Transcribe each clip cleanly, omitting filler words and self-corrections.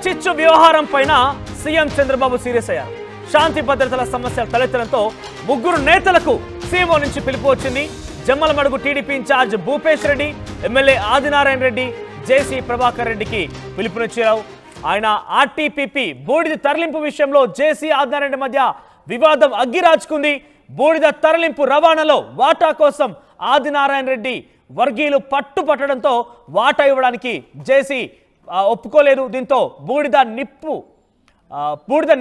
చిచ్చు వ్యవహారం పైన సీఎం చంద్రబాబు సీరియస్ అయ్యారు. శాంతి భద్రతల సమస్యలు తలెత్తడంతో ముగ్గురు నేతలకు సీఎంఓ నుంచి పిలుపు వచ్చింది. Jammalamadugu TDP incharge Bhupesh Reddy, MLA Adinarayana Reddy, JC Prabhakar రెడ్డికి పిలుపునిచ్చారు. ఆయన ఆర్టీపీపీ బూడిద తరలింపు విషయంలో జేసీ ఆదినారాయణ రెడ్డి మధ్య వివాదం అగ్గిరాచుకుంది. బూడిద తరలింపు రవాణాలో వాటా కోసం ఆదినారాయణ రెడ్డి వర్గీయులు పట్టుపట్టడంతో వాటా ఇవ్వడానికి జేసీ ఒప్పుకోలేదు. దీంతో బూడిద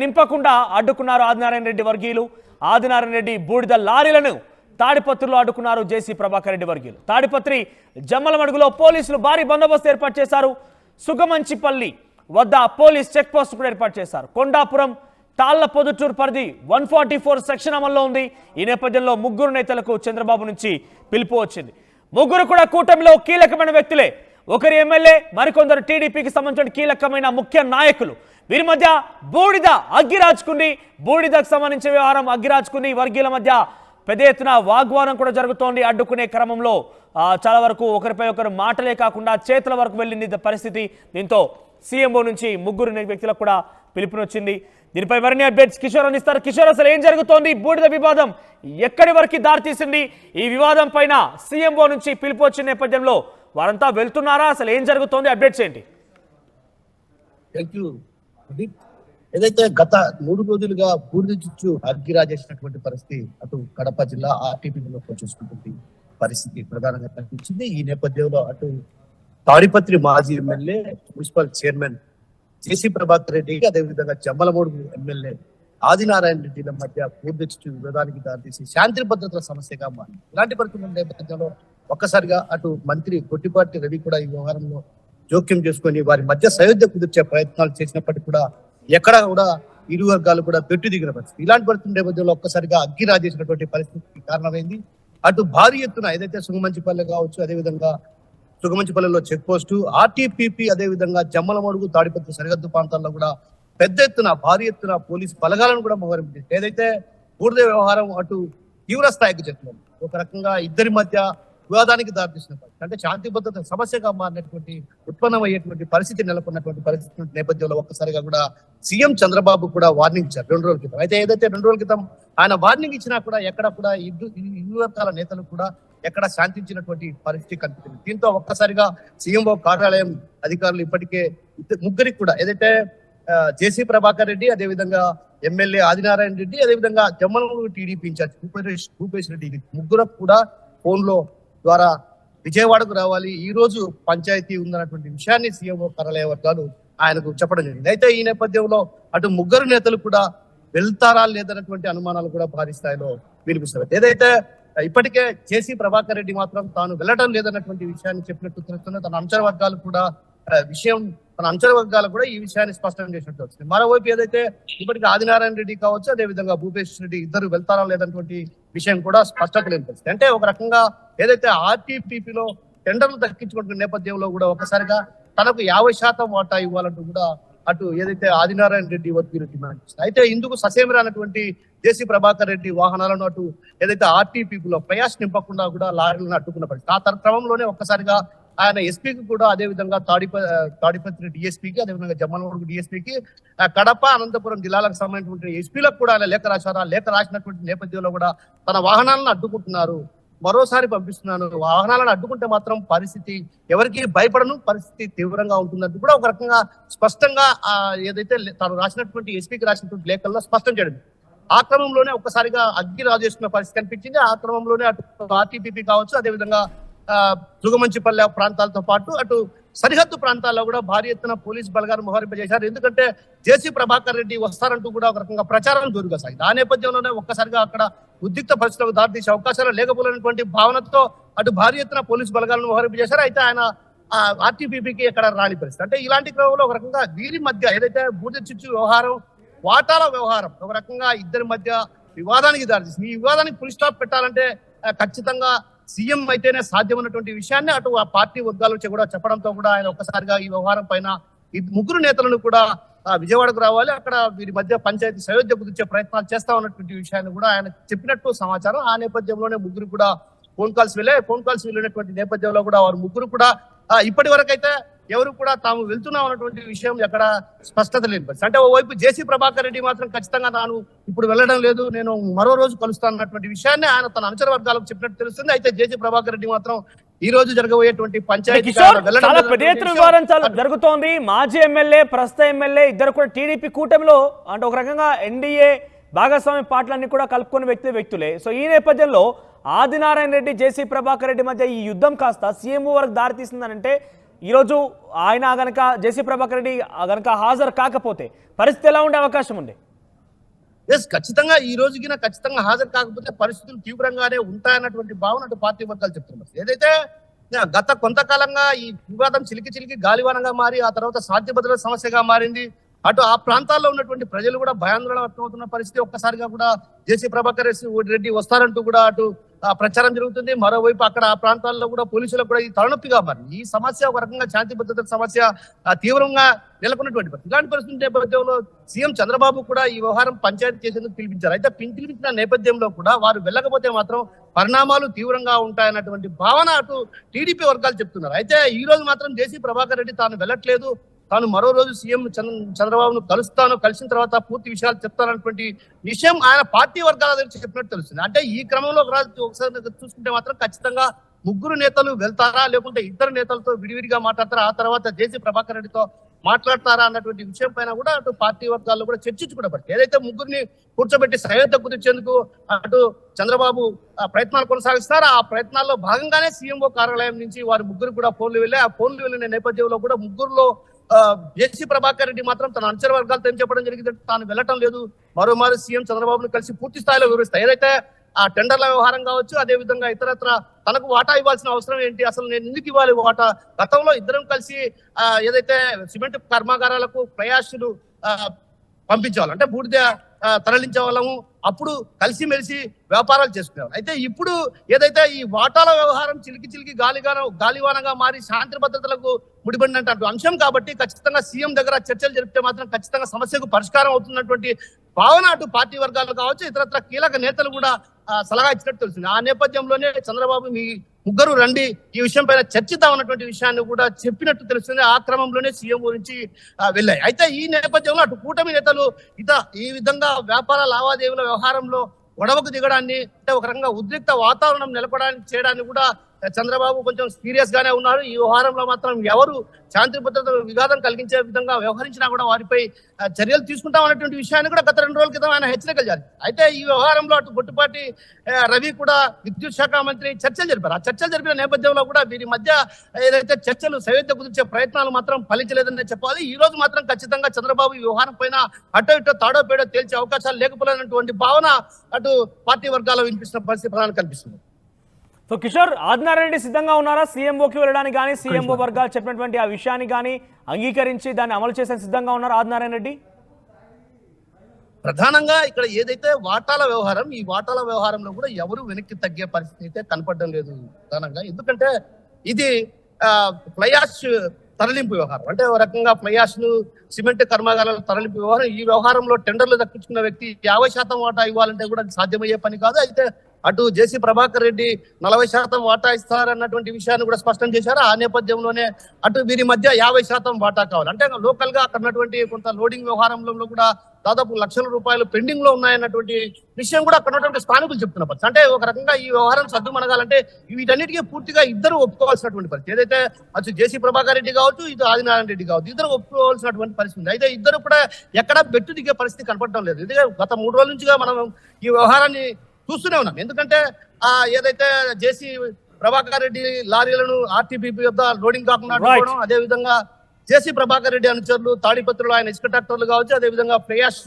నింపకుండా అడ్డుకున్నారు ఆదినారాయణ రెడ్డి వర్గీయులు. ఆదినారాయణ రెడ్డి బూడిద లారీలను తాడిపత్రిలో అడ్డుకున్నారు జేసీ ప్రభాకర్ రెడ్డి వర్గీయులు. తాడిపత్రి జమ్మలమడుగులో పోలీసులు భారీ బందోబస్తు ఏర్పాటు చేశారు. సుగమంచిపల్లి వద్ద పోలీస్ చెక్ పోస్ట్ కూడా ఏర్పాటు చేశారు. కొండాపురం తాళ్ల పొదుటూరు పరిధి 144 సెక్షన్ అమల్లో ఉంది. ఈ నేపథ్యంలో ముగ్గురు నేతలకు చంద్రబాబు నుంచి పిలుపు వచ్చింది. ముగ్గురు కూడా కూటమిలో కీలకమైన వ్యక్తులే. ఒకరి ఎమ్మెల్యే, మరికొందరు టీడీపీకి సంబంధించిన కీలకమైన ముఖ్య నాయకులు. వీరి మధ్య బూడిద అగ్గిరాజుకుంది. బూడిదకు సంబంధించిన వ్యవహారం అగ్గిరాజుకుంది. వర్గీయుల మధ్య పెద్ద ఎత్తున వాగ్వాదం కూడా జరుగుతోంది. అడ్డుకునే క్రమంలో చాలా వరకు ఒకరిపై ఒకరు మాటలే కాకుండా చేతుల వరకు వెళ్ళింది పరిస్థితి. దీంతో సీఎంఓ నుంచి ముగ్గురు వ్యక్తులకు కూడా పిలుపునొచ్చింది. దీనిపై మరిన్ని అప్డేట్స్ కిషోర్ అందిస్తారు. కిషోర్, అసలు ఏం జరుగుతోంది? బూడిద వివాదం ఎక్కడి వరకు దారితీసింది? ఈ వివాదం పైన సీఎంఓ నుంచి పిలుపు వచ్చిన నేపథ్యంలో వారంతా వెళ్తున్నారా? అసలు ఏం జరుగుతోంది? అప్డేట్స్ ఏంటి? ఏదైతే గత 3 రోజులుగా బూడిద చిచ్చు అగ్గిరాజేసినటువంటి పరిస్థితి అటు కడప జిల్లా ఆర్టీపీలో చూసుకుంటుంది పరిస్థితి ప్రధానంగా కనిపించింది. ఈ నేపథ్యంలో అటు తాడిపత్రి మాజీ ఎమ్మెల్యే, మున్సిపల్ చైర్మన్ జేసీ ప్రభాకర్ రెడ్డి, అదేవిధంగా జమ్మలమడుగు ఎమ్మెల్యే ఆదినారాయణ రెడ్డిల మధ్య బూడిద చిచ్చు వివాదానికి దారితీసి శాంతి భద్రతల సమస్యగా మారింది. ఇలాంటి పరిస్థితుల నేపథ్యంలో ఒక్కసారిగా అటు మంత్రి గొట్టిపాటి రవి కూడా ఈ వ్యవహారంలో జోక్యం చేసుకొని వారి మధ్య సయోధ్య కుదిర్చే ప్రయత్నాలు చేసినప్పటికీ కూడా ఎక్కడ కూడా ఇరు వర్గాలు కూడా పెట్టు దిగిన పరిస్థితి. ఇలాంటి పరిస్థితుల నేపథ్యంలో ఒక్కసారిగా అగ్గిరాజేసినటువంటి పరిస్థితికి కారణమైంది. అటు భారీ ఎత్తున ఏదైతే సుగమంచిపల్లి కావచ్చు, అదేవిధంగా సుగమంచిపల్లిలో చెక్ పోస్టు, ఆర్టీపీపీ, అదేవిధంగా జమ్మలమడుగు తాడిపత్రి సరిహద్దు ప్రాంతాల్లో కూడా పెద్ద ఎత్తున భారీ ఎత్తున పోలీసు బలగాలను కూడా మోహరించింది. ఏదైతే బూడిద వ్యవహారం అటు తీవ్ర స్థాయికి చెప్తున్నారు. ఒక రకంగా ఇద్దరి మధ్య వివాదానికి దారితీసిన పరిస్థితి, అంటే శాంతి భద్రత సమస్యగా మారినటువంటి ఉత్పన్నమయ్యేటువంటి పరిస్థితి నెలకొన్నటువంటి పరిస్థితి నేపథ్యంలో ఒక్కసారిగా కూడా సీఎం చంద్రబాబు కూడా వార్నింగ్ ఇచ్చారు 2 రోజుల క్రితం. అయితే ఏదైతే 2 రోజుల క్రితం ఆయన వార్నింగ్ ఇచ్చినా కూడా ఎక్కడ కూడా ఇరు వర్గాల నేతలు కూడా ఎక్కడ శాంతించినటువంటి పరిస్థితి కనిపించింది. దీంతో ఒక్కసారిగా సీఎంఓ కార్యాలయం అధికారులు ఇప్పటికే ముగ్గురికి కూడా ఏదైతే జేసీ ప్రభాకర్ రెడ్డి, అదేవిధంగా ఎమ్మెల్యే ఆదినారాయణ రెడ్డి, అదేవిధంగా జమ్మలమడుగు టీడీపీ ఇన్ఛార్జ్ భూపేష్ రెడ్డి ముగ్గురు కూడా ఫోన్లో ద్వారా విజయవాడకు రావాలి, ఈ రోజు పంచాయతీ ఉందన్నటువంటి విషయాన్ని సీఎంఓ కార్యాలయ వర్గాలు ఆయనకు చెప్పడం జరిగింది. అయితే ఈ నేపథ్యంలో అటు ముగ్గురు నేతలు కూడా వెళ్తారా లేదన్నటువంటి అనుమానాలు కూడా భారీ స్థాయిలో వినిపిస్తారు. ఏదైతే ఇప్పటికే జేసీ ప్రభాకర్ రెడ్డి మాత్రం తాను వెళ్ళడం లేదన్నటువంటి విషయాన్ని చెప్పినట్టు తెలుస్తున్న తన అంచనా వర్గాలు కూడా ఈ విషయాన్ని స్పష్టం చేసినట్టు వచ్చింది. మరోవైపు ఏదైతే ఇప్పటికీ ఆదినారాయణ రెడ్డి కావచ్చు, అదేవిధంగా భూపేష్ రెడ్డి ఇద్దరు వెళ్తారా లేదన్నటువంటి విషయం కూడా స్పష్టత లేని పరిస్థితి. అంటే ఒక రకంగా ఏదైతే ఆర్టీపీపీలో టెండర్లు దక్కించుకుంటున్న నేపథ్యంలో కూడా ఒకసారిగా తనకు 50% వాటా ఇవ్వాలంటూ కూడా అటు ఏదైతే ఆదినారాయణ రెడ్డి వర్గీయులు డిమాండ్ చేస్తారు. అయితే ఇందుకు ససేమిరానటువంటి జేసీ ప్రభాకర్ రెడ్డి వాహనాలను అటు ఏదైతే ఆర్టీపీలో ప్రయాస్ నింపకుండా కూడా లారీలను అడ్డుకున్న పరిస్థితి. ఆ క్రమంలోనే ఒక్కసారిగా ఆయన ఎస్పీకి కూడా, అదేవిధంగా తాడిపత్రి డిఎస్పీకి, అదేవిధంగా జమ్మలమడుగు డిఎస్పీకి, కడప, అనంతపురం జిల్లాలకు సంబంధించినటువంటి ఎస్పీలకు కూడా ఆయన లేఖ రాశారు. ఆ లేఖ రాసినటువంటి నేపథ్యంలో కూడా తన వాహనాలను అడ్డుకుంటున్నారు, మరోసారి పంపిస్తున్నాను, వాహనాలను అడ్డుకుంటే మాత్రం పరిస్థితి ఎవరికి భయపడను, పరిస్థితి తీవ్రంగా ఉంటుందంటూ కూడా ఒక రకంగా స్పష్టంగా ఏదైతే తాను రాసినటువంటి ఎస్పీకి రాసినటువంటి లేఖల్లో స్పష్టం చేయడం. ఆ క్రమంలోనే ఒక్కసారిగా అగ్గి రాజేస్తున్న పరిస్థితి కనిపించింది. ఆ క్రమంలోనే అటు ఆర్టీపీపీ కావచ్చు, అదేవిధంగా సుగమంచిపల్లె ప్రాంతాలతో పాటు అటు సరిహద్దు ప్రాంతాల్లో కూడా భారీ ఎత్తున పోలీసు బలగాలు మోహరింపజేశారు. ఎందుకంటే జేసీ ప్రభాకర్ రెడ్డి వస్తారంటూ కూడా ఒక రకంగా ప్రచారం జోరుగా సాగింది. ఆ నేపథ్యంలోనే ఒక్కసారిగా అక్కడ ఉద్రిక్త పరిస్థితులకు దారితీసే అవకాశాలు లేకపోయినటువంటి భావనతో అటు భారీ ఎత్తున పోలీసు బలగాలను మోహరింపజేశారు. అయితే ఆయన ఆర్టీపీపీకి ఎక్కడ రాని పరిస్థితి. అంటే ఇలాంటి క్రమంలో ఒక రకంగా వీరి మధ్య ఏదైతే బూడిద చిచ్చు వ్యవహారం, వాటాల వ్యవహారం ఒక రకంగా ఇద్దరి మధ్య వివాదానికి దారితీసింది. ఈ వివాదానికి ఫుల్ స్టాప్ పెట్టాలంటే ఖచ్చితంగా సీఎం అయితేనే సాధ్యమైనటువంటి విషయాన్ని అటు ఆ పార్టీ వర్గాల నుంచి కూడా చెప్పడంతో కూడా ఆయన ఒక్కసారిగా ఈ వ్యవహారం పైన ఈ ముగ్గురు నేతలను కూడా విజయవాడకు రావాలి, అక్కడ వీరి మధ్య పంచాయతీ సయోధ్య కుదిర్చే ప్రయత్నాలు చేస్తా ఉన్నటువంటి విషయాన్ని కూడా ఆయన చెప్పినట్టు సమాచారం. ఆ నేపథ్యంలోనే ముగ్గురు కూడా ఫోన్ కాల్స్ వెళ్ళినటువంటి నేపథ్యంలో కూడా వారు ముగ్గురు కూడా ఇప్పటి వరకు అయితే ఎవరు కూడా తాము వెళ్తున్నాం అన్నటువంటి విషయం ఎక్కడ స్పష్టత లేని పరిస్థితి. అంటే ఓవైపు జేసీ ప్రభాకర్ రెడ్డి మాత్రం ఖచ్చితంగా తాను ఇప్పుడు వెళ్ళడం లేదు, నేను మరో రోజు కలుస్తాను అన్నటువంటి విషయాన్ని ఆయన తన అనుచర వర్గాలకు చెప్పినట్టు తెలుస్తుంది. అయితే జేసీ ప్రభాకర్ రెడ్డి మాత్రం ఈ రోజు జరగబోయేటువంటి పంచాయతీ కిషోర్, చాలా పెద్ద ఎత్తున వ్యవహారం జరుగుతోంది. మాజీ ఎమ్మెల్యే, ప్రస్తుత ఎమ్మెల్యే ఇద్దరు కూడా టీడీపీ కూటమిలో అంటే ఒక రకంగా ఎన్డీఏ భాగస్వామి పార్టీలన్నీ కూడా కలుపుకున్న వ్యక్తులే. సో ఈ నేపథ్యంలో ఆదినారాయణ రెడ్డి, జేసీ ప్రభాకర్ రెడ్డి మధ్య ఈ యుద్ధం కాస్త సీఎంఓ వరకు దారితీస్తుందనంటే ఈరోజు ఆయన గనక జేసీ ప్రభాకర్ రెడ్డి గనక హాజరు కాకపోతే పరిస్థితి ఎలా ఉండే అవకాశం ఉంది? ఖచ్చితంగా ఈ రోజుకిన ఖచ్చితంగా హాజరు కాకపోతే పరిస్థితులు తీవ్రంగానే ఉంటాయన్నటువంటి భావన అటు పార్టీ వర్గాలు చెప్తున్నారు. ఏదైతే గత కొంతకాలంగా ఈ వివాదం చిలికి గాలివానంగా మారి ఆ తర్వాత శాంతి భద్రత సమస్యగా మారింది. అటు ఆ ప్రాంతాల్లో ఉన్నటువంటి ప్రజలు కూడా భయాందోళన వ్యక్తమవుతున్న పరిస్థితి. ఒక్కసారిగా కూడా జేసీ ప్రభాకర్ రెడ్డి వస్తారంటూ కూడా అటు ప్రచారం జరుగుతుంది. మరోవైపు అక్కడ ఆ ప్రాంతాల్లో కూడా పోలీసులకు కూడా ఈ తలనొప్పిగా మారింది. ఈ సమస్య ఒక రకంగా శాంతి భద్రత సమస్య తీవ్రంగా నెలకొన్నటువంటి పరిస్థితి. ఇలాంటి పరిస్థితి నేపథ్యంలో సీఎం చంద్రబాబు కూడా ఈ వ్యవహారం పంచాయతీ చేసేందుకు పిలిపించారు. అయితే పిలిపించిన నేపథ్యంలో కూడా వారు వెళ్ళకపోతే మాత్రం పరిణామాలు తీవ్రంగా ఉంటాయన్నటువంటి భావన అటు టీడీపీ వర్గాలు చెప్తున్నారు. అయితే ఈ రోజు మాత్రం జేసీ ప్రభాకర్ రెడ్డి తాను వెళ్ళట్లేదు, తాను మరో రోజు సీఎం చంద్రబాబును కలిసిన తర్వాత పూర్తి విషయాలు చెప్తారన్నటువంటి విషయం ఆయన పార్టీ వర్గాల దగ్గర చెప్పినట్టు తెలుస్తుంది. అంటే ఈ క్రమంలో ఒకసారి చూసుకుంటే మాత్రం ఖచ్చితంగా ముగ్గురు నేతలు వెళ్తారా, లేకుంటే ఇద్దరు నేతలతో విడివిడిగా మాట్లాడతారా, ఆ తర్వాత జేసీ ప్రభాకర్ రెడ్డితో మాట్లాడతారా అన్నటువంటి విషయం పైన కూడా అటు పార్టీ వర్గాల్లో కూడా చర్చించుకున్నప్పటికీ ఏదైతే ముగ్గురిని కూర్చోబెట్టి సయోధ్య కుదిర్చేందుకు అటు చంద్రబాబు ప్రయత్నాలు కొనసాగిస్తారో ఆ ప్రయత్నాల్లో భాగంగానే సీఎంఓ కార్యాలయం నుంచి వారి ముగ్గురు కూడా ఫోన్లు వెళ్ళి ఆ ఫోన్లు వెళ్ళిన నేపథ్యంలో కూడా ముగ్గురులో జేసీ ప్రభాకర్ రెడ్డి మాత్రం తన అనుచర వర్గాలతో ఏం చెప్పడం జరిగింది, తాను వెళ్ళటం లేదు, మరోమారు సీఎం చంద్రబాబును కలిసి పూర్తి స్థాయిలో వివరిస్తాయి. ఏదైతే ఆ టెండర్ల వ్యవహారం కావచ్చు, అదే విధంగా ఇతరత్ర తనకు వాటా ఇవ్వాల్సిన అవసరం ఏంటి, అసలు నేను ఎందుకు ఇవ్వాలి వాటా, గతంలో ఇద్దరం కలిసి ఏదైతే సిమెంట్ కర్మాగారాలకు ప్రయాసులు పంపించేవాళ్ళం, అంటే బూడిద తరలించే వాళ్ళము, అప్పుడు కలిసిమెలిసి వ్యాపారాలు చేసుకునేవాళ్ళు. అయితే ఇప్పుడు ఏదైతే ఈ వాటాల వ్యవహారం చిలికి గాలివానగా మారి శాంతి భద్రతలకు ముడిపడినటువంటి అంశం కాబట్టి ఖచ్చితంగా సీఎం దగ్గర చర్చలు జరిపితే మాత్రం ఖచ్చితంగా సమస్యకు పరిష్కారం అవుతున్నటువంటి భావన అటు పార్టీ వర్గాలు కావచ్చు, ఇతరత్ర కీలక నేతలు కూడా సలహా ఇచ్చినట్టు తెలిసింది. ఆ నేపథ్యంలోనే చంద్రబాబు మీ ముగ్గురు రండి, ఈ విషయం పైన చర్చిద్దాం అన్నటువంటి విషయాన్ని కూడా చెప్పినట్టు తెలుస్తుంది. ఆ క్రమంలోనే సీఎం గురించి వెళ్ళాయి. అయితే ఈ నేపథ్యంలో అటు కూటమి నేతలు ఈ విధంగా వ్యాపార లావాదేవీల వ్యవహారంలో గొడవకు దిగడాన్ని, అంటే ఒక రకంగా ఉద్రిక్త వాతావరణం చేయడానికి కూడా చంద్రబాబు కొంచెం సీరియస్ గానే ఉన్నారు. ఈ వ్యవహారంలో మాత్రం ఎవరు శాంతి భద్రత విఘాతం కలిగించే విధంగా వ్యవహరించినా కూడా వారిపై చర్యలు తీసుకుంటాం అన్నటువంటి విషయాన్ని కూడా గత 2 రోజుల క్రితం ఆయన హెచ్చరికలు జరిగింది. అయితే ఈ వ్యవహారంలో అటు గొట్టుపాటి రవి కూడా విద్యుత్ శాఖ మంత్రి చర్చలు జరిపారు. ఆ చర్చలు జరిపిన నేపథ్యంలో కూడా వీరి మధ్య ఏదైతే చర్చలు సయోధ్య కుదిర్చే ప్రయత్నాలు మాత్రం ఫలించలేదని చెప్పాలి. ఈ రోజు మాత్రం ఖచ్చితంగా చంద్రబాబు ఈ వ్యవహారం పైన అటో ఇటో తాడో పేడో తేల్చే అవకాశాలు లేకపోలేనటువంటి భావన అటు పార్టీ వర్గాల్లో వినిపిస్తున్న పరిస్థితి ప్రధానంగా కనిపిస్తుంది. సో కిషోర్, ఆదినారాయణ రెడ్డి సిద్ధంగా ఉన్నారా సీఎంఓకి వెళ్ళడానికి కానీ, సీఎంఓ వర్గాలు చెప్పినటువంటి ఆ విషయాన్ని కానీ అంగీకరించి దాన్ని అమలు చేసే సిద్ధంగా ఉన్నారా ఆదినారాయణ రెడ్డి? ప్రధానంగా ఇక్కడ ఏదైతే వాటాల వ్యవహారం, ఈ వాటాల వ్యవహారంలో కూడా ఎవరు వెనక్కి తగ్గే పరిస్థితి అయితే కనపడడం లేదు ప్రధానంగా. ఎందుకంటే ఇది ఫ్లై యాష్ తరలింపు వ్యవహారం, అంటే ఒక రకంగా ఫ్లై యాష్ ను సిమెంట్ కర్మాగారాల తరలింపు వ్యవహారం. ఈ వ్యవహారంలో టెండర్లు దక్కించుకున్న వ్యక్తి 50% వాటా ఇవ్వాలంటే కూడా సాధ్యమయ్యే పని కాదు. అయితే అటు జేసీ ప్రభాకర్ రెడ్డి 40% వాటా ఇస్తారన్నటువంటి విషయాన్ని కూడా స్పష్టం చేశారు. ఆ నేపథ్యంలోనే అటు వీరి మధ్య 50% వాటా కావాలి. అంటే లోకల్ గా అక్కడ ఉన్నటువంటి కొంత లోడింగ్ వ్యవహారంలో కూడా దాదాపు లక్షల రూపాయలు పెండింగ్ లో ఉన్నాయన్నటువంటి విషయం కూడా అక్కడ ఉన్నటువంటి స్థానికులు చెప్తున్న పరిస్థితి. అంటే ఒక రకంగా ఈ వ్యవహారం సద్దుమణగాలంటే వీటన్నిటికీ పూర్తిగా ఇద్దరు ఒప్పుకోవాల్సినటువంటి పరిస్థితి. ఏదైతే అటు జేసీ ప్రభాకర్ రెడ్డి కావచ్చు, ఇటు ఆదినారాయణ రెడ్డి కావచ్చు, ఇద్దరు ఒప్పుకోవాల్సినటువంటి పరిస్థితి. అయితే ఇద్దరు కూడా ఎక్కడా బెట్టు దిగే పరిస్థితి కనపడటం లేదు. ఎందుకంటే గత 3 రోజుల నుంచిగా మనం ఈ వ్యవహారాన్ని చూస్తూనే ఉన్నాం. ఎందుకంటే ఏదైతే జేసీ ప్రభాకర్ రెడ్డి లారీలను ఆర్టీపీపీ వద్ద లోడింగ్ కాకుండా అడ్డుకోవడం, అదే విధంగా జేసీ ప్రభాకర్ రెడ్డి అనుచరులు తాడిపత్రులు ఆయన ఇసుక ట్రాక్టర్లు కావచ్చు, అదే విధంగా ఫ్లయాష్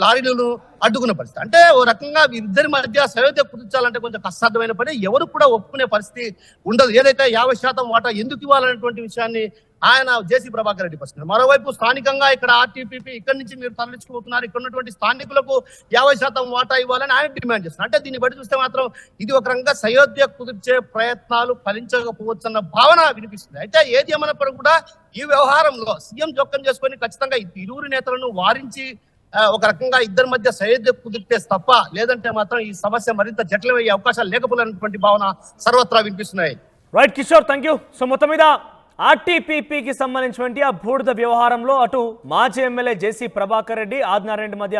లారీలను అడ్డుకున్న పరిస్థితి. అంటే ఓ రకంగా వీరిద్దరి మధ్య సయోధ్య కుదిర్చాలంటే కొంచెం కష్టసాధ్యమైన పని, ఎవరు కూడా ఒప్పుకునే పరిస్థితి ఉండదు. ఏదైతే 50% వాటా ఎందుకు ఇవ్వాలనేటువంటి విషయాన్ని ఆయన జేసీ ప్రభాకర్ రెడ్డి ప్రశ్న. మరోవైపు స్థానికంగా ఇక్కడ ఆర్టీపీపీ ఇక్కడి నుంచి మీరు తరలించుకుపోతున్నారు, ఇక్కడ ఉన్నటువంటి స్థానికులకు 50% వాటా ఇవ్వాలని ఆయన డిమాండ్ చేస్తున్నారు. అంటే దీన్ని బట్టి చూస్తే మాత్రం ఇది ఒక రకంగా సయోధ్య కుదిర్చే ప్రయత్నాలు ఫలించకపోవచ్చన్న భావన వినిపిస్తుంది. అయితే ఏది ఏమన్నప్పుడు కూడా ఈ వ్యవహారంలో సీఎం జోక్యం చేసుకొని ఖచ్చితంగా ఇరువురు నేతలను వారించి ఒక రకంగా ఇద్దరి మధ్య సయోధ్య కుదిరితే తప్ప, లేదంటే మాత్రం ఈ సమస్య మరింత జటిలమయ్యే అవకాశాలు లేకపోలేనటువంటి భావన సర్వత్రా వినిపిస్తున్నాయి. Right Kishore, thank you. So మొత్తం మీద ఆర్టీపీపీకి సంబంధించినటువంటి ఆ బూడిద వ్యవహారంలో అటు మాజీ ఎమ్మెల్యే జేసీ ప్రభాకర్ రెడ్డి ఆదినారాయణ రెడ్డి మధ్య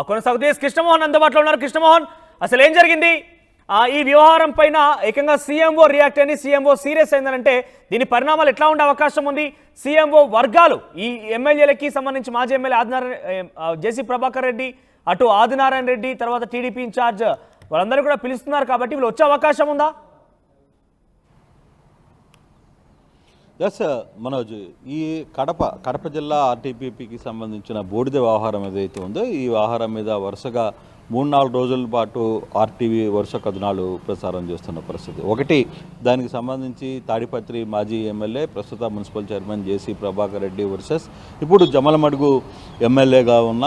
కొనసాగుతుంది. కృష్ణమోహన్ అందుబాటులో ఉన్నారు. కృష్ణమోహన్, అసలు ఏం జరిగింది? ఈ వ్యవహారం పైన ఏకంగా సీఎంఓ రియాక్ట్ అయింది, సీఎంఓ సీరియస్ అయిందనంటే దీని పరిణామాలు ఎట్లా ఉండే అవకాశం ఉంది? సీఎంఓ వర్గాలు ఈ ఎమ్మెల్యేలకి సంబంధించి మాజీ ఎమ్మెల్యే జేసీ ప్రభాకర్ రెడ్డి, అటు ఆదినారాయణ రెడ్డి, తర్వాత టీడీపీ ఇన్ఛార్జ్ వాళ్ళందరూ కూడా పిలుస్తున్నారు కాబట్టి వీళ్ళు వచ్చే అవకాశం ఉందా? ఎస్ మనోజ్, ఈ కడప జిల్లా ఆర్టీపీపీకి సంబంధించిన బూడిద వ్యవహారం ఏదైతే ఉందో ఈ వ్యవహారం మీద వరుసగా 3-4 రోజుల పాటు ఆర్టీవీ వరుస కథనాలు ప్రసారం చేస్తున్న పరిస్థితి. ఒకటి, దానికి సంబంధించి తాడిపత్రి మాజీ ఎమ్మెల్యే ప్రస్తుత మున్సిపల్ చైర్మన్ జేసీ ప్రభాకర్ రెడ్డి వర్సెస్ ఇప్పుడు జమలమడుగు ఎమ్మెల్యేగా ఉన్న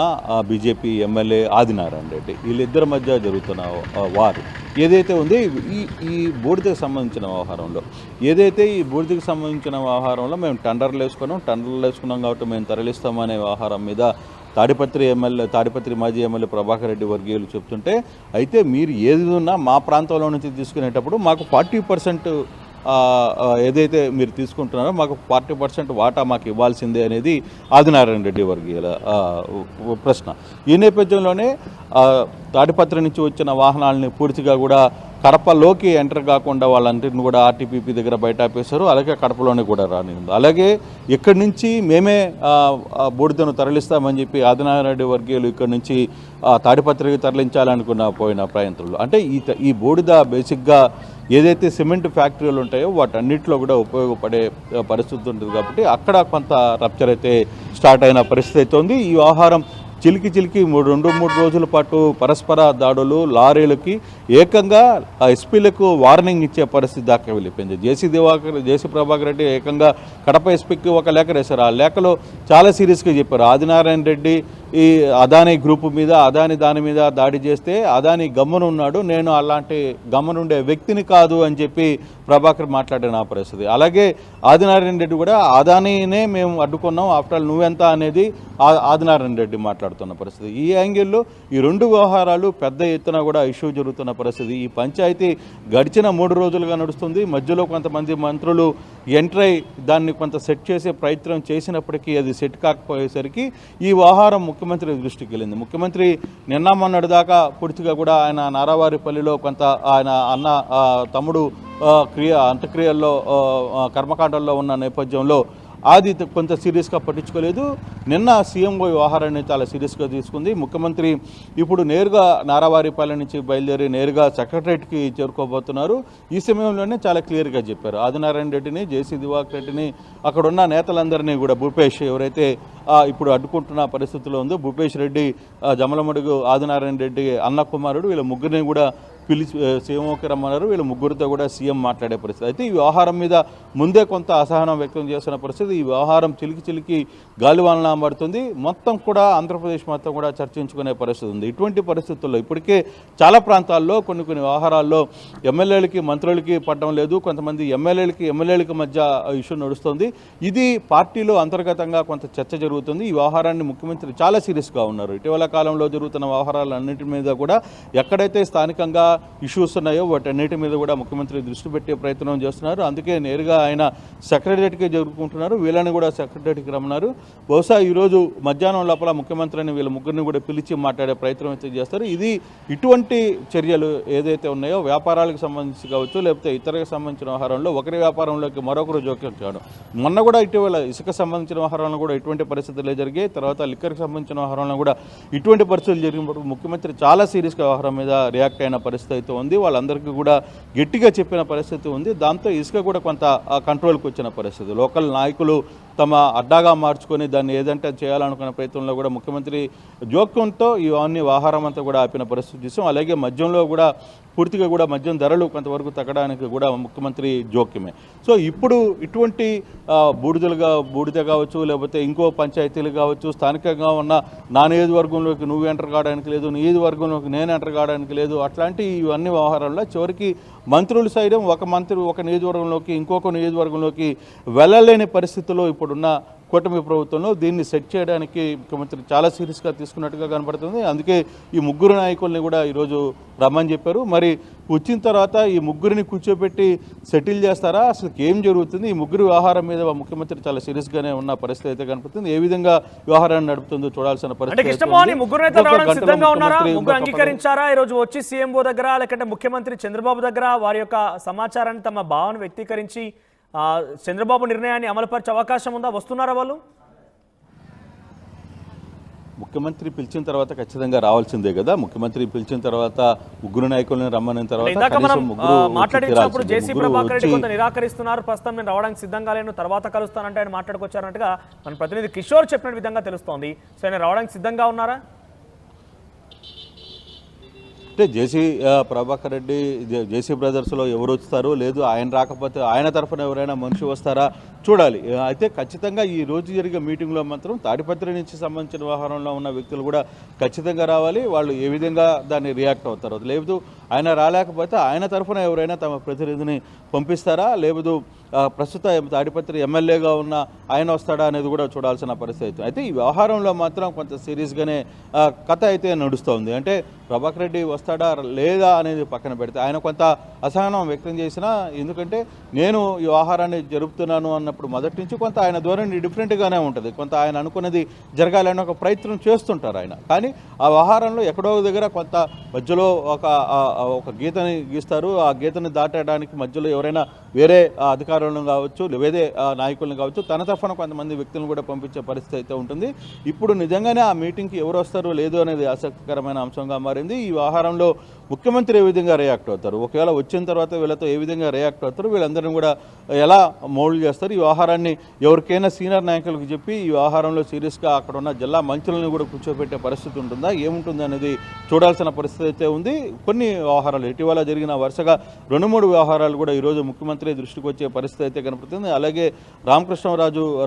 బీజేపీ ఎమ్మెల్యే ఆదినారాయణ రెడ్డి, వీళ్ళిద్దరి మధ్య జరుగుతున్న వారు ఏదైతే ఉంది ఈ బూడిదకు సంబంధించిన వ్యవహారంలో మేము టెండర్లు వేసుకున్నాం కాబట్టి మేము తరలిస్తామనే వ్యవహారం మీద తాడిపత్రి మాజీ ఎమ్మెల్యే ప్రభాకర్ రెడ్డి వర్గీయులు చెప్తుంటే, అయితే మీరు ఏది ఉన్నా మా ప్రాంతంలో నుంచి తీసుకునేటప్పుడు మాకు 40% ఏదైతే మీరు తీసుకుంటున్నారో మాకు 40% వాటా మాకు ఇవ్వాల్సిందే అనేది ఆదినారాయణ రెడ్డి వర్గీయుల ప్రశ్న. ఈ నేపథ్యంలోనే తాడిపత్రి నుంచి వచ్చిన వాహనాలని పూర్తిగా కూడా కడపలోకి ఎంటర్ కాకుండా వాళ్ళందరినీ కూడా ఆర్టీపీపీ దగ్గర బయట ఆపేశారు. అలాగే కడపలోనే కూడా రానింది. అలాగే ఇక్కడి నుంచి మేమే బూడిదను తరలిస్తామని చెప్పి ఆదినారాయణ రెడ్డి వర్గీయులు ఇక్కడి నుంచి తాడిపత్రికి తరలించాలనుకున్న పోయిన ప్రయత్నాలు. అంటే ఈ బూడిద బేసిక్గా ఏదైతే సిమెంట్ ఫ్యాక్టరీలు ఉంటాయో వాటన్నిటిలో కూడా ఉపయోగపడే పరిస్థితి ఉంటుంది కాబట్టి అక్కడ కొంత రప్చర్ అయితే స్టార్ట్ అయిన పరిస్థితి అయితే ఉంది. ఈ వ్యవహారం చిలికి 2-3 రోజుల పాటు పరస్పర దాడులు, లారీలకి ఏకంగా ఎస్పీలకు వార్నింగ్ ఇచ్చే పరిస్థితి దాకా వెళ్ళిపోయింది. జేసీ ప్రభాకర్ రెడ్డి ఏకంగా కడప ఎస్పీకి ఒక లేఖ రాశారు. ఆ లేఖలో చాలా సీరియస్గా చెప్పారు, ఆదినారాయణ రెడ్డి ఈ అదానీ గ్రూపు మీద దాని మీద దాడి చేస్తే అదానీ గమ్మునున్నాడు, నేను అలాంటి గమ్మునుండే వ్యక్తిని కాదు అని చెప్పి ప్రభాకర్ మాట్లాడిన ఆ పరిస్థితి. అలాగే ఆదినారాయణ రెడ్డి కూడా అదానీనే మేము అడ్డుకున్నాం, ఆఫ్టర్ ఆల్ నువ్వెంత అనేది ఆదినారాయణ రెడ్డి మాట్లాడుతున్న పరిస్థితి. ఈ యాంగిల్లో ఈ రెండు వ్యవహారాలు పెద్ద ఎత్తున కూడా ఇష్యూ జరుగుతున్న పరిస్థితి. ఈ పంచాయతీ గడిచిన 3 రోజులుగా నడుస్తుంది. మధ్యలో కొంతమంది మంత్రులు ఎంట్రై దాన్ని కొంత సెట్ చేసే ప్రయత్నం చేసినప్పటికీ అది సెట్ కాకపోయేసరికి ఈ వ్యవహారం ముఖ్యమంత్రి దృష్టికి వెళ్ళింది. ముఖ్యమంత్రి నిన్న మొన్నటి దాకా పూర్తిగా కూడా ఆయన నారావారిపల్లిలో కొంత ఆయన అన్న తమ్ముడు అంత్యక్రియల్లో కర్మకాండల్లో ఉన్న నేపథ్యంలో అది కొంత సీరియస్గా పట్టించుకోలేదు. నిన్న సీఎంఓ వ్యవహారాన్ని చాలా సీరియస్గా తీసుకుంది. ముఖ్యమంత్రి ఇప్పుడు నేరుగా నారావారిపల్లి నుంచి బయలుదేరి నేరుగా సెక్రటరేట్కి చేరుకోబోతున్నారు. ఈ సమయంలోనే చాలా క్లియర్గా చెప్పారు, ఆదినారాయణ రెడ్డిని, జేసీ దివాకర్ రెడ్డిని, అక్కడున్న నేతలందరినీ కూడా భూపేష్ ఎవరైతే ఇప్పుడు అడ్డుకుంటున్న పరిస్థితిలో ఉందో భూపేష్ రెడ్డి, జమలమడుగు ఆదినారాయణ రెడ్డి అన్న కుమారుడు, వీళ్ళ ముగ్గురిని కూడా పిలిచి సీఎంఓకి రమ్మన్నారు. వీళ్ళ ముగ్గురితో కూడా సీఎం మాట్లాడే పరిస్థితి. అయితే ఈ వ్యవహారం మీద ముందే కొంత అసహనం వ్యక్తం చేస్తున్న పరిస్థితి. ఈ వ్యవహారం చిలికి గాలివానలా పడుతుంది. మొత్తం కూడా ఆంధ్రప్రదేశ్ మొత్తం కూడా చర్చించుకునే పరిస్థితి ఉంది. ఇటువంటి పరిస్థితుల్లో ఇప్పటికే చాలా ప్రాంతాల్లో కొన్ని వ్యవహారాల్లో ఎమ్మెల్యేలకి మంత్రులకి పడడం లేదు. కొంతమంది ఎమ్మెల్యేలకి మధ్య ఇష్యూ నడుస్తుంది. ఇది పార్టీలో అంతర్గతంగా కొంత చర్చ జరుగుతుంది. ఈ వ్యవహారాన్ని ముఖ్యమంత్రి చాలా సీరియస్గా ఉన్నారు. ఇటీవల కాలంలో జరుగుతున్న వ్యవహారాలన్నింటి మీద కూడా ఎక్కడైతే స్థానికంగా ఇష్యూస్ ఉన్నాయో వాటన్నిటి మీద కూడా ముఖ్యమంత్రి దృష్టి పెట్టే ప్రయత్నం చేస్తున్నారు. అందుకే నేరుగా ఆయన సెక్రటరియట్కి జరుపుకుంటున్నారు. వీళ్ళని కూడా సెక్రటరియట్కి రమ్మన్నారు. బహుశా ఈరోజు మధ్యాహ్నం లోపల ముఖ్యమంత్రిని వీళ్ళ ముగ్గురిని కూడా పిలిచి మాట్లాడే ప్రయత్నం అయితే చేస్తారు. ఇటువంటి చర్యలు ఏదైతే ఉన్నాయో వ్యాపారాలకు సంబంధించి కావచ్చు, లేకపోతే ఇతరులకు సంబంధించిన వ్యవహారంలో ఒకరి వ్యాపారంలోకి మరొకరు జోక్యం చేయడం. మొన్న కూడా ఇటీవల ఇసుక సంబంధించిన వ్యవహారంలో కూడా ఇటువంటి పరిస్థితులే జరిగాయి. తర్వాత లిక్కర్కి సంబంధించిన వ్యవహారంలో కూడా ఇటువంటి పరిస్థితులు జరిగినప్పుడు ముఖ్యమంత్రి చాలా సీరియస్గా వ్యవహారం మీద రియాక్ట్ అయిన పరిస్థితి అయితే ఉంది. వాళ్ళందరికీ కూడా గట్టిగా చెప్పిన పరిస్థితి ఉంది. దాంతో ఇసుక కూడా కొంత కంట్రోల్కి వచ్చిన పరిస్థితి. లోకల్ నాయకులు తమ అడ్డాగా మార్చుకొని దాన్ని ఏదంటే చేయాలనుకున్న ప్రయత్నంలో కూడా ముఖ్యమంత్రి జోక్యంతో ఇవన్నీ వ్యవహారం అంతా కూడా ఆపిన పరిస్థితి చూసాం. అలాగే మద్యంలో కూడా పూర్తిగా కూడా మద్యం ధరలు కొంతవరకు తగ్గడానికి కూడా ముఖ్యమంత్రి జోక్యమే. సో ఇప్పుడు ఇటువంటి బూడిద కావచ్చు, లేకపోతే ఇంకో పంచాయతీలు కావచ్చు, స్థానికంగా ఉన్న నా నియోజకవర్గంలోకి నువ్వు ఎంటర్ కావడానికి లేదు, నియోజకవర్గంలోకి నేను ఎంటర్ కావడానికి లేదు, అట్లాంటి ఇవన్నీ వ్యవహారాల్లో చివరికి మంత్రులు సైతం ఒక నియోజకవర్గంలోకి ఇంకొక నియోజకవర్గంలోకి వెళ్ళలేని పరిస్థితుల్లో ఇప్పుడున్న కూటమి ప్రభుత్వంలో దీన్ని సెట్ చేయడానికి ముఖ్యమంత్రి చాలా సీరియస్గా తీసుకున్నట్టుగా కనబడుతుంది. అందుకే ఈ ముగ్గురు నాయకుల్ని కూడా ఈరోజు రమ్మని చెప్పారు. మరి వచ్చిన తర్వాత ఈ ముగ్గురిని కూర్చోబెట్టి సెటిల్ చేస్తారా, అసలు ఏం జరుగుతుంది, ఈ ముగ్గురు వ్యవహారం మీద ముఖ్యమంత్రి చాలా సీరియస్గానే ఉన్న పరిస్థితి అయితే కనపడుతుంది. ఏ విధంగా వ్యవహారాన్ని నడుపుతుందో చూడాల్సిన పరిస్థితి. ముగ్గురు అంగీకరించారా ఈ రోజు వచ్చి సీఎంఓ దగ్గర, లేకంటే ముఖ్యమంత్రి చంద్రబాబు దగ్గర వారి యొక్క సమాచారాన్ని తమ భావన వ్యక్తీకరించి చంద్రబాబు నిర్ణయాన్ని అమలుపరిచే అవకాశం ఉందా? వస్తున్నారా వాళ్ళు? ముఖ్యమంత్రి పిలిచిన తర్వాత ఖచ్చితంగా రావాల్సిందే కదా. ముఖ్యమంత్రి పిలిచిన తర్వాత ముగ్గురు నాయకులను రమ్మని తర్వాత మాట్లాడించినప్పుడు జేసీ ప్రభాకర్ రెడ్డి కొంత నిరాకరిస్తున్నారు, ప్రస్తుతం నేను రావడానికి సిద్ధంగా లేను, తర్వాత కలుస్తానంటే ఆయన మాట్లాడుకొచ్చారన్నట్టుగా మన ప్రతినిధి కిషోర్ చెప్పిన విధంగా తెలుస్తోంది. సో ఆయన రావడానికి సిద్ధంగా ఉన్నారా? అంటే ప్రభాకర్ రెడ్డి జేసీ బ్రదర్స్లో ఎవరు వస్తారో లేదు, ఆయన రాకపోతే ఆయన తరఫున ఎవరైనా మనిషి వస్తారా చూడాలి. అయితే ఖచ్చితంగా ఈ రోజు జరిగే మీటింగ్లో మాత్రం తాడిపత్రి నుంచి సంబంధించిన వ్యవహారంలో ఉన్న వ్యక్తులు కూడా ఖచ్చితంగా రావాలి. వాళ్ళు ఏ విధంగా దాన్ని రియాక్ట్ అవుతారో, లేదు ఆయన రాలేకపోతే ఆయన తరఫున ఎవరైనా తమ ప్రతినిధిని పంపిస్తారా, లేదు ప్రస్తుత తాడిపత్రి ఎమ్మెల్యేగా ఉన్న ఆయన వస్తాడా అనేది కూడా చూడాల్సిన పరిస్థితి. అయితే ఈ వ్యవహారంలో మాత్రం కొంత సీరియస్గానే కథ అయితే నడుస్తోంది. అంటే ప్రభాకర్ రెడ్డి వస్తాడా లేదా అనేది పక్కన పెడితే ఆయన కొంత అసహనం వ్యక్తం చేసినా, ఎందుకంటే నేను ఈ వ్యవహారాన్ని జరుపుతున్నాను అన్నప్పుడు మొదటి నుంచి కొంత ఆయన ధోరణి డిఫరెంట్గానే ఉంటుంది. కొంత ఆయన అనుకున్నది జరగాలని ఒక ప్రయత్నం చేస్తుంటారు ఆయన. కానీ ఆ వ్యవహారంలో ఎక్కడో దగ్గర కొంత మధ్యలో ఒక గీతని గీస్తారు. ఆ గీతని దాటడానికి మధ్యలో ఎవరైనా వేరే అధికారులను కావచ్చు, వేరే నాయకులను కావచ్చు, తన తరఫున కొంతమంది వ్యక్తులను కూడా పంపించే పరిస్థితి అయితే ఉంటుంది. ఇప్పుడు నిజంగానే ఆ మీటింగ్కి ఎవరు వస్తారో లేదో అనేది ఆసక్తికరమైన అంశంగా మారింది. ఈ వ్యవహారంలో ముఖ్యమంత్రి ఏ విధంగా రియాక్ట్ అవుతారు, ఒకవేళ వచ్చిన తర్వాత వీళ్ళతో ఏ విధంగా రియాక్ట్ అవుతారు, వీళ్ళందరినీ కూడా ఎలా మౌల్డ్ చేస్తారు, ఈ వ్యవహారాన్ని ఎవరికైనా సీనియర్ నాయకులకు చెప్పి ఈ వ్యవహారంలో సీరియస్గా అక్కడ ఉన్న జిల్లా మంత్రులను కూడా కూర్చోబెట్టే పరిస్థితి ఉంటుందా, ఏముంటుంది అనేది చూడాల్సిన పరిస్థితి అయితే ఉంది. కొన్ని వ్యవహారాలు ఇటీవల జరిగిన వరుసగా 2-3 వ్యవహారాలు కూడా ఈరోజు ముఖ్యమంత్రి దృష్టికి వచ్చే పరిస్థితి అయితే కనపడుతుంది. అలాగే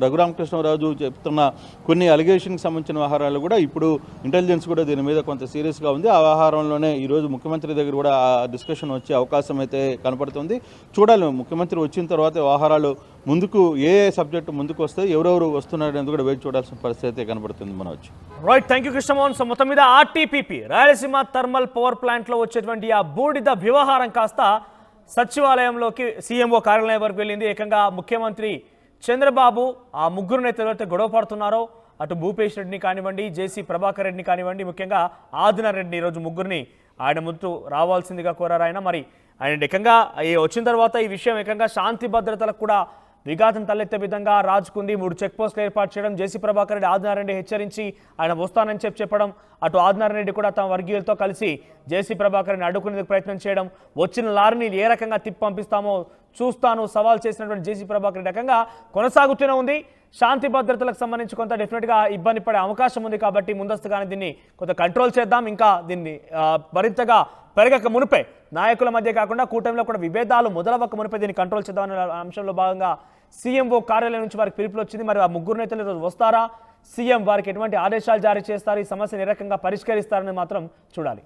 రఘురామకృష్ణరాజు చెప్తున్న కొన్ని అలిగేషన్కి సంబంధించిన వ్యవహారాలు కూడా ఇప్పుడు ఇంటెలిజెన్స్ కూడా దీని మీద కొంత సీరియస్గా ఉంది. ఆ వ్యవహారంలోనే ఈరోజు ముఖ్యమంత్రి దగ్గర కూడా ఆ డిస్కషన్ వచ్చే అవకాశం అయితే కనపడుతుంది. చూడాలి ముఖ్యమంత్రి వచ్చిన తర్వాత వ్యవహారాలు ముందుకు ఏ సబ్జెక్టు ముందుకు వస్తాయి, ఎవరెవరు వస్తున్నారు అనేది కూడా వేచి చూడాల్సిన పరిస్థితి అయితే కనబడుతుంది. Manoj right, thank you Krishnamohan. So మొత్తం మీద ఆర్టీపీపీ రాయలసీమ థర్మల్ పవర్ ప్లాంట్లో వచ్చేటువంటి ఆ బూడిద వ్యవహారం కాస్త సచివాలయంలోకి సీఎంఓ కార్యాలయం వరకు వెళ్ళింది. ఏకంగా ముఖ్యమంత్రి చంద్రబాబు ఆ ముగ్గురు నేతలతో గొడవ పడుతున్నారో, అటు భూపేష్ రెడ్డిని కానివ్వండి, జేసీ ప్రభాకర్ రెడ్డిని కానివ్వండి, ముఖ్యంగా ఆదినారాయణ రెడ్డిని ఈరోజు ముగ్గురిని ఆయన ముందు రావాల్సిందిగా కోరారు ఆయన. మరి ఆయన ఏకంగా వచ్చిన తర్వాత ఈ విషయం ఏకంగా శాంతి భద్రతలకు కూడా విఘాతం తలెత్తే విధంగా రాజుకుంది. 3 చెక్ పోస్టులు ఏర్పాటు చేయడం, జేసీ ప్రభాకర్ రెడ్డి ఆదినారాయణ రెడ్డి హెచ్చరించి ఆయన వస్తానని చెప్పడం, అటు ఆదినారాయణ రెడ్డి కూడా తమ వర్గీయులతో కలిసి జేసీ ప్రభాకర్ రెడ్డిని అడ్డుకునేందుకు ప్రయత్నం చేయడం, వచ్చిన లారీని ఏ రకంగా తిప్పి పంపిస్తామో చూస్తాను సవాల్ చేసినటువంటి జేసీ ప్రభాకర్ రెడ్డి రకంగా కొనసాగుతూనే ఉంది. శాంతి భద్రతలకు సంబంధించి కొంత డెఫినెట్గా ఇబ్బంది పడే అవకాశం ఉంది. కాబట్టి ముందస్తుగానే దీన్ని కొంత కంట్రోల్ చేద్దాం, ఇంకా దీన్ని మరింతగా పెరగక మునిపే నాయకుల మధ్య కాకుండా కూటమిలో కూడా విభేదాలు మొదలవ్వక మునిపే దీన్ని కంట్రోల్ చేద్దామనే అంశంలో భాగంగా సీఎంఓ కార్యాలయం నుంచి వారికి పిలుపులు వచ్చింది. మరి ఆ ముగ్గురు నేతలు ఈరోజు వస్తారా, సీఎం వారికి ఎటువంటి ఆదేశాలు జారీ చేస్తారు, ఈ సమస్యను ఏ రకంగా పరిష్కరిస్తారని మాత్రం చూడాలి.